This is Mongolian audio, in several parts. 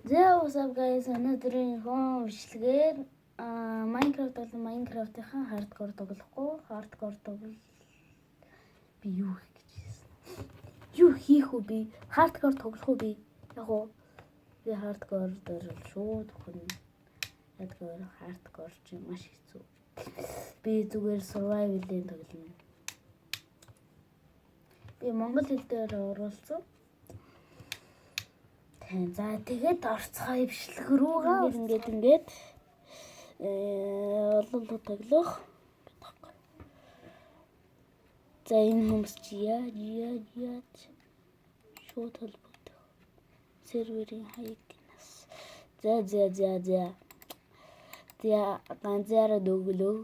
What's up guys? Өнөөдрийн бичлэгээр Minecraft бол Minecraft-ийн hardcore тоглохгүй. Hardcore тоглол би юу хийх гэж хэлсэн. Юу хийх үү би? Hardcore тоглох уу би? Яг уу би hardcore дээр шууд өхөн. Hardcore чи маш хэцүү. Би зүгээр survival-ийн тоглоно. Би монгол хэл дээр оруулсан. За тэгээд орцгоё бичлэг рүүгээ ингээд олон тоглох. За энэ хүмүүс чи яа шууд холбогдох. Серверийн хаяг гинэс. За. Ганцаараа дöглөө.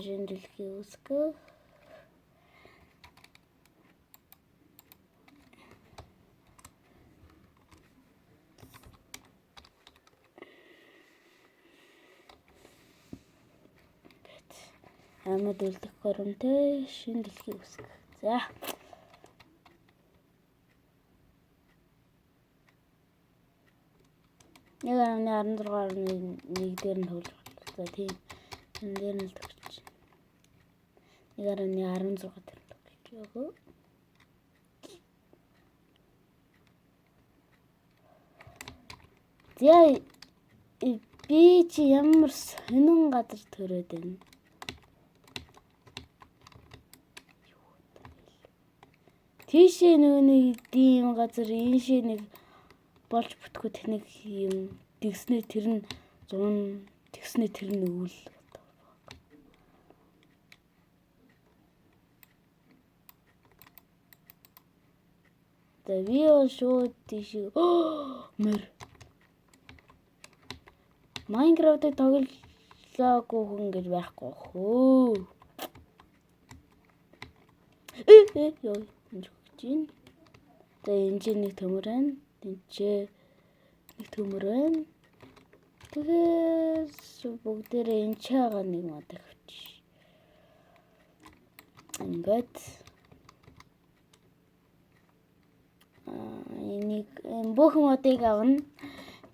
Жиндэлхий үсгөө. Амьд үлдэх горомтой шинэ дэлхий үсгэх. За. Яг 16.1 дээр нь тоглож байна. За тийм. Энэ дээр нь тоглож байна. Яг 16 дээр тоглож байгаа. За би чи ямар сонин газар төрөөд байна. Тийшээ нэг ийм газар ийшээ нэг болж бүтгүү тэнэг юм тэгснэ тэр нь 100 тэгснэ тэр нь өвөл. За би шууд тийш мөр Майнкрафтыг тоглоогүй хүн гэж байхгүй хөө. Ёо жин. За энэ нэг төмөр байна. Энд нэг төмөр байна. Тэгээд бүгдээрээ энэ чаага нэг мод авчих. Ингээд энийг бүх модыг авна.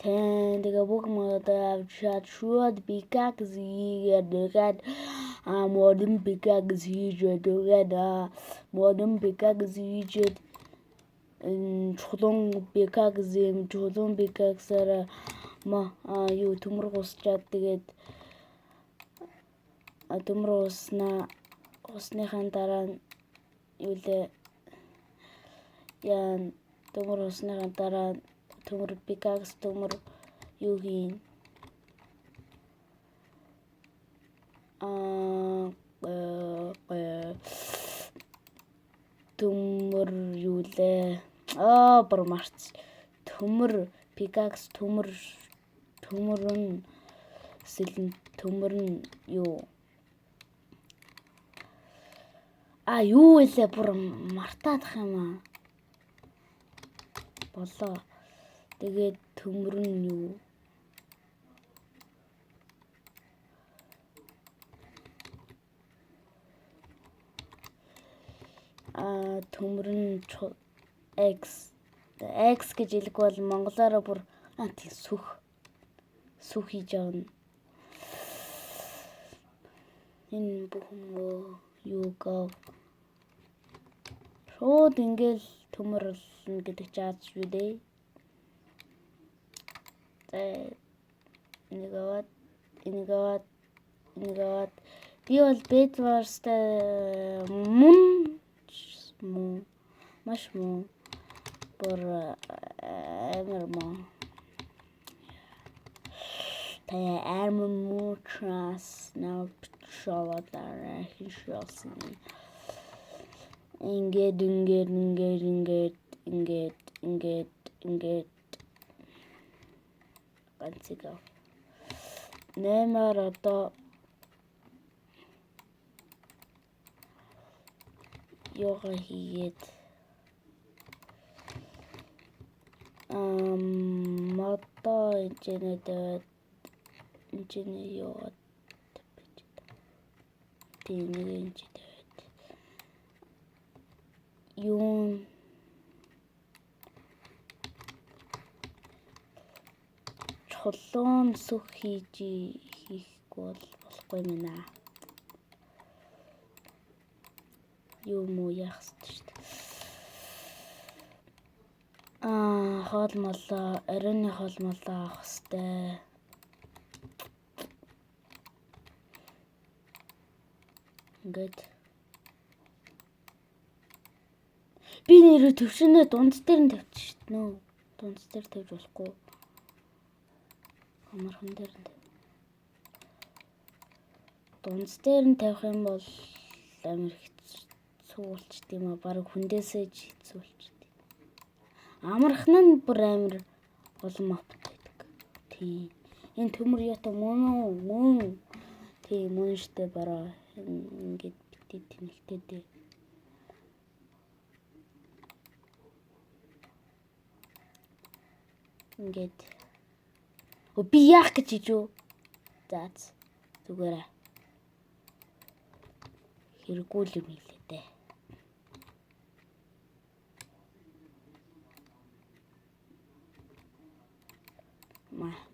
Тэгээ бүх мод авчаад шууд пикакс хийгээд модон пикакс хийгээд модон пикакс хийгээд чулуун пикаксаар юу төмөр гусчаад тэгээд төмөр усныхаа дараа юу лээ яа төмөр усныхаа дараа төмөр пикакс төмөр юу хийн төмөр юу лээ бормарц төмөр пикакс төмөр нь сэлэн төмөр нь юу юу вэ бүр мартаадах юм болоо. Тэгээд төмөр нь юу төмөр нь X гэж хэлэх бол монголоор бүр сүх хийж авна. Энэ бүхэн юу гоо шууд ингээл төмөрлөн гэдэг чаад шүү дээ. Энийг аваад би бол Bedwarsтай маш муу бүр амар муу армор муучаас навчалаа хийшэлсэн. Ингээд ганцгаа нэмэр одоо йога хийгээд мото инженер йога тийм юу чулуун сүх хийхгүй болохгүй юм аа. Юу муу яах вэ? Хоол молоо, оройны хоол молоо авах хэрэгтэй. Ингээд би нэрээ төвшөнөө дунд дээр нь тавьчих шít нөө. Дунд дээр тавьж болохгүй. Амархан дээр нь. Дунд дээр нь тавих юм бол амар хэцүү болчт юм аа. Бараг хүндээсээ хэцүү болчт. Амархан нь бүр амар олон маптай байдаг. Тийм. Энэ төмөр ята мөн. Тийм мөн штэ бараа. Ингээд битээ тэнэлтэй дээ. Ингээд би яах гэж ижүү. Заац. Зүгээрээ. Хэрэггүй юм хэлээ дээ.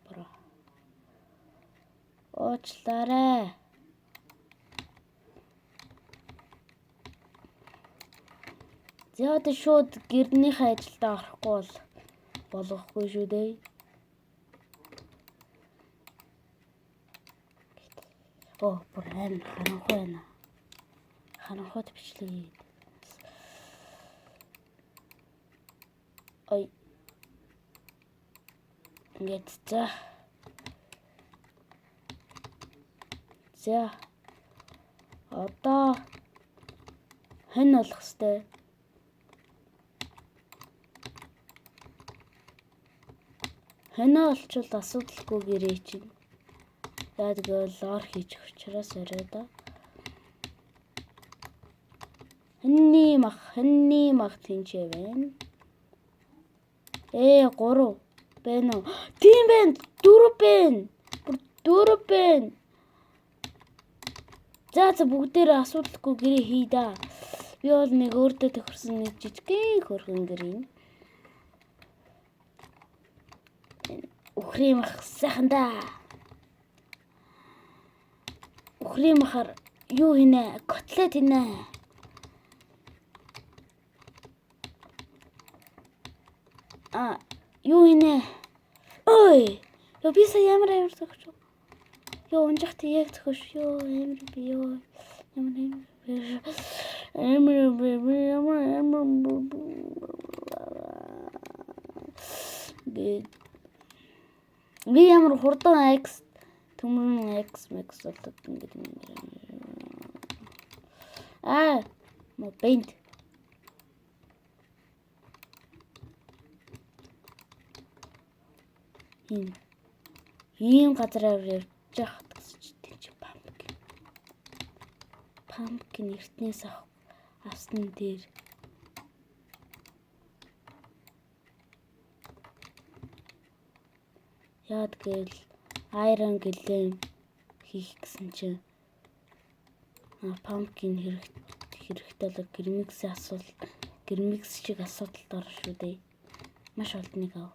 Бро. Уучлаарай. Зяад шууд гэрнийхээ ажилдаа орохгүй болохгүй шүү дээ. Бүр амар харанхуй байна. Харанхуйд бичлээ. Ой. Ингээд за. Одоо хэн болох хэвтэй? Хэнэ олчвол асуудалгүй гэрээ чинь. Яагаад гэвэл ор хийж учраас орой да. Хэнний мах тэнчээ байна. 3 байна уу? Тийм байна. 4 байна. 4 байна. За бүгдээрээ асуудалгүй гэрээ хий да. Би бол нэг өөртөө тохирсон нэг жижигхэн хөргөн гэрээ. Ухрын мах сайхан да. Ухрын махаар юу хийнэ? Котлет хийнэ. Юу хийнэ? Ой! Би сая ямар зогч. Унжахт яг зогш. Ямар би ёо. Би ямар хурдан X төмөр X max болдог ингээд мо бэнд ийм газараар явж явах гэсэн чи pumpkin эртнээс авсан дээр яад гэл iron гэлэм хийх гэсэн чинь pumpkin хэрэгтэй л гэрмикс шиг асуудалд орно шүү дээ. Маш олдныг ав.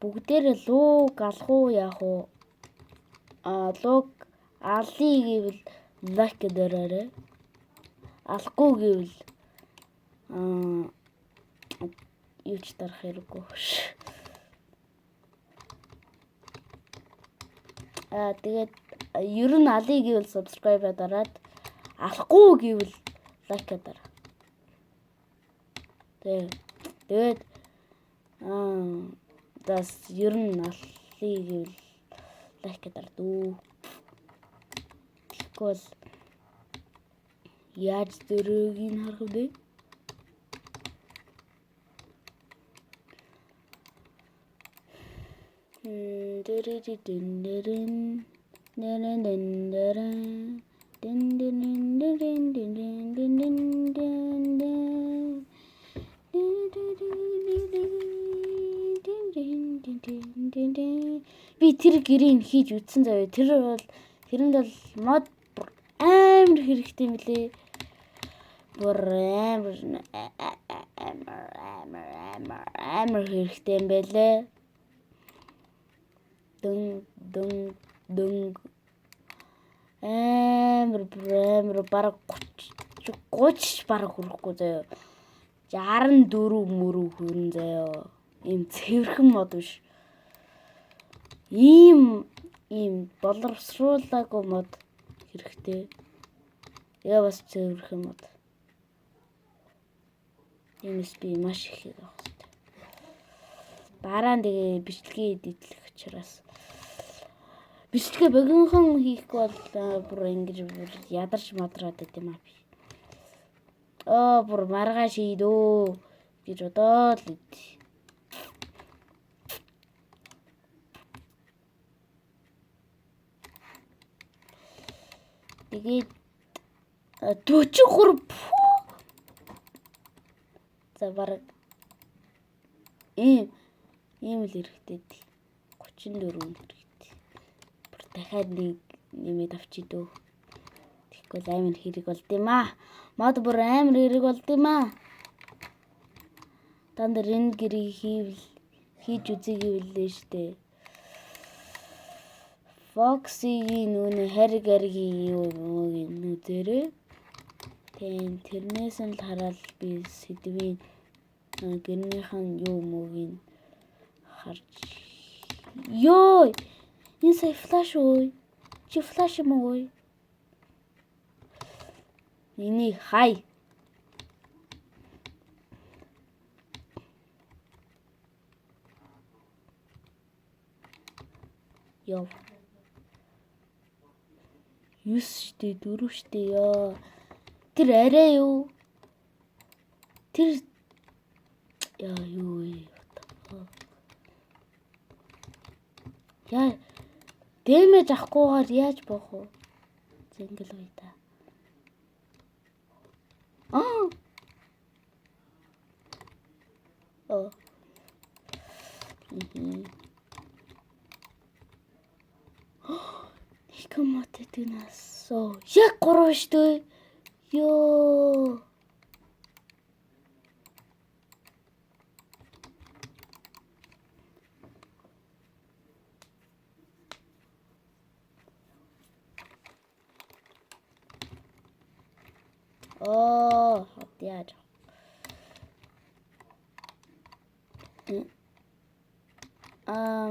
Бүгдээр луг алах уу яах уу? Луг алъя гэвэл лайк дээрээ. Алахгүй гэвэл юу ч дарах хэрэггүй. Тэгээд ер нь алъя гэвэл subscribe дараад алахгүй гэвэл лайк дараа. Тэгээд дас ер нь алъя гэвэл лайк дардуу. Тэгвэл яаж дөрөгийг харах вэ? Би тэр гэрийг хийж үтсэн заяа. Тэрэнд бол мод амар хэрэгтэй юм лээ. Бүр амар хэрэгтэй юм байлээ. Дүн амар бараг 30 бараг хүрэхгүй заяа. 64 мөрөв хүрэн заяа. Ийм цэвэрхэн мод биш. Ийм боловсруулаагүй мод хэрэгтэй. Яа бас цэвэрхэн мод. Иймээс би маш их авах хэрэгтэй. Дараа нь тэгээ бичлэгээ эдитлэх учраас бичлэгээ богинохон хийхгүй бол бүр ингэж ядарч мадраад байт юм аа би. Бүр маргааш ийдөө гэж бодоод л ид. Тэгээд 43 за бараг ийм л хэрэгтэй. 34 хэрэгтэй. Бүр дахиад нэг нэмээд авчий дөө. Тэгэхгүй амар хэрэг болд юм аа. Мод бүр амар хэрэг болд юм аа. Танд энэ гэрийг хийж үзье гэвэлээ штэ. Foxy-гийн нүуний хариг юу нүдэрээ. Тэрнээс нь л хараад би сэдвийн гэрнийхэн юу мөгийг харж. Ёо! Энэ сая флаш ой. Чи флаш юм уу? Миний хай. Ёо. 9 штэ 4 штэ ёо. Тэр арай юу? Тэр яа юу вэ? Яа дэмэж авахгүйгээр яаж боох вэ? Зингэл бай та. Никомат этнас. Яг 3 штэ. Ёо. Яаж.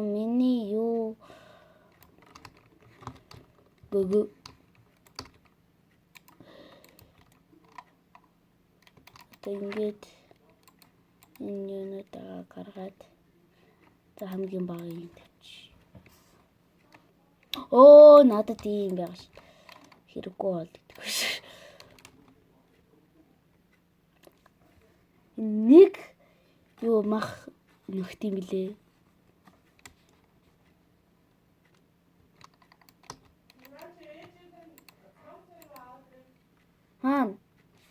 Миний юу гүг ингээд энэ юунуудаа гаргаад за хамгийн бага юм тавьчих. Надад ийм байгаа шүү. Хэрэггүй бол гэдэггүй шүү. Нэг юу мах нөхт юм блэ?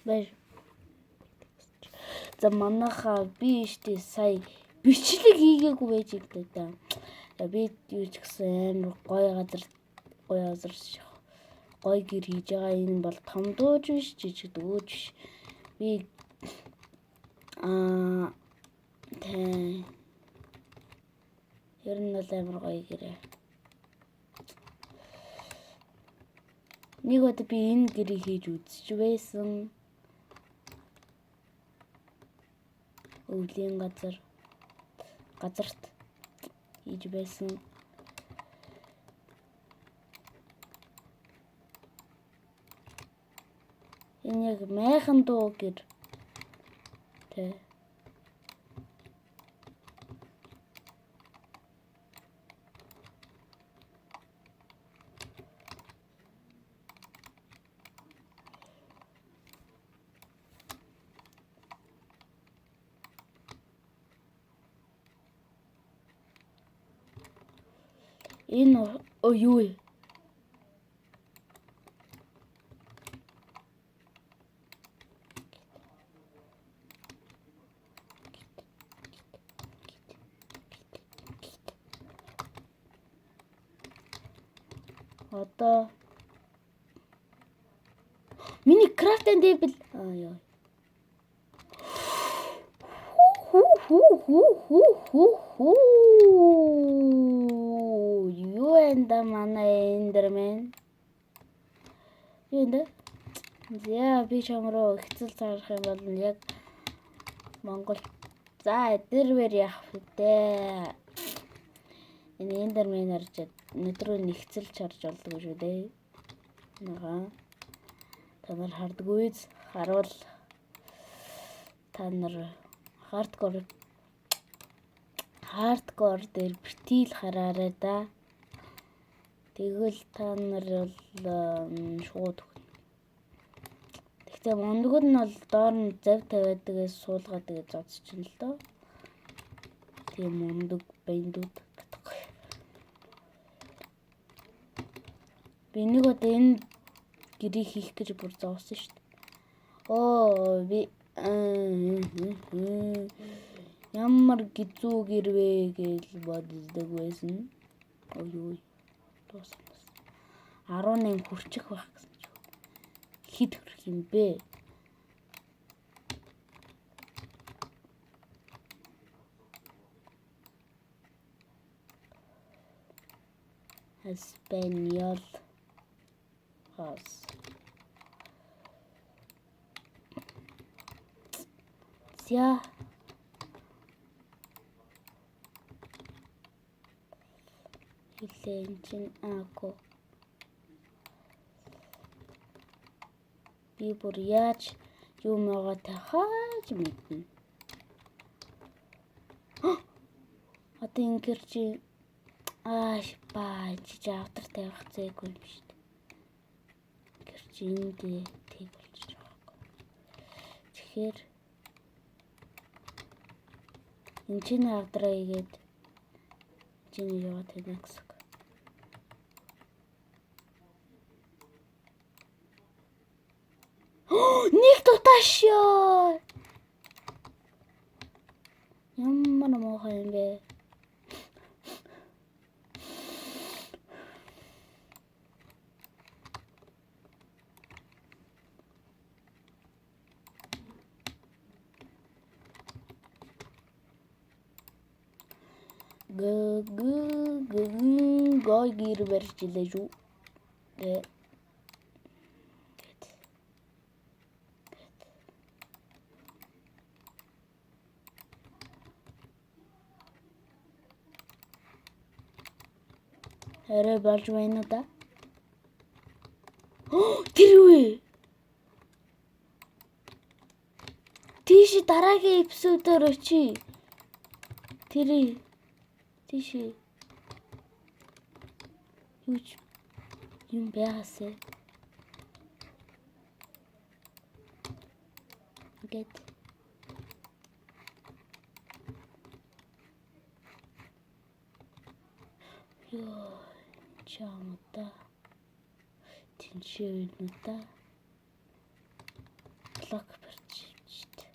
Баяр. За манайхаа би штэ сая бичлэг хийгээгүй байж байгаа да. Би юу ч гэсэн амар гоё газар гоё гэр хийж байгаа. Энэ бол том дууж биш, жижиг дууж биш. Би ер нь бол амар гоё гэрээ. Нэг удаа би энэ гэрийг хийж үзэж байсан. Өвлийн газарт хийж байсан. Энэ яг майхан дуу гэр тэ. Энэ юу вэ? Одоо Миний крафтен дэбл. Яа. Юу энэ манай эндермен? Юу энэ? За би чам руу хэцэл цаарах юм бол яг Монгол. За эдэрвэр яах вэ? Энэ эндермен харж өдрөө нэгцэлж харж болдог шүү дээ. Нага. Та нар хардггүй харуул та нар хардкор дээр битил хараарай да. Тэгвэл та нар бол шууд. Тэгтээ мондгод нь бол доор нь зав тавиадгаас суулгаад тэгээ зодчихно л доо. Тийм мондог бэндүүд гэдэггүй. Би нэг удаа энэ гэрийг хийх гэж бүр зовсон шүү дээ. Би ямар гизүү гэрвэ гэж боддог байсан. Ой. Дуусна. 18 хүрчих байх гэсэн ч. Хэд хүрэх юм бэ? Español house. За. Хилэн чин ако. Би бүр яаж юм байгаа тахаж мэднэ. Одоо ингэр чи чи автар тавих зэйгүй юм шүү дээ. Ингэр чи эндээ тэг болчих жоохгүй. Тэгэхээр энэ чинь авдраа игээд чиний яваад байна гэсэн. Нэг тутаашаа. Ямар муухай юм бэ? Гой гэр барьжилаа шүү. Арай болж байна уу да? Тэр үү? Тийш дараагийн эпизодоор очие. Тэр тийш юм байгаасаа. Гэт. Ёо, чамта. Тиншээнута. Блок барьчихжээ.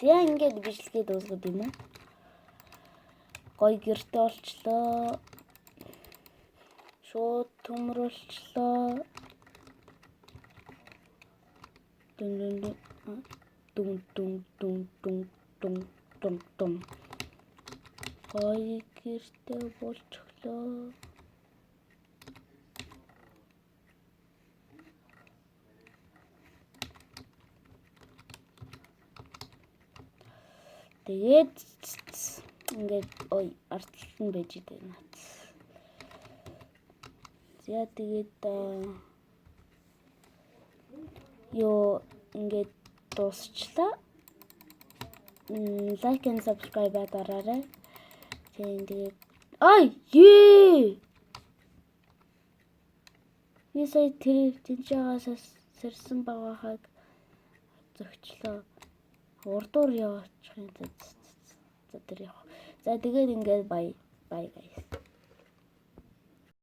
За ингээд бичлэгээ дуусгад юм уу? Гой гэрте олчлоо. Шууд төмрөлчлөө. Дум. Гой гэрте болчихлоо. Тэгээд ингээд артлалт нь байж байна. За тэгээд ингээд дуусчлаа. Like and subscribe дараарай. Тэгээд би сая тэр тэнцаагаас сэрсэн багахаг зөгчлөө. Урдуур яваачих юм. За тэгээд ингээд бай guys.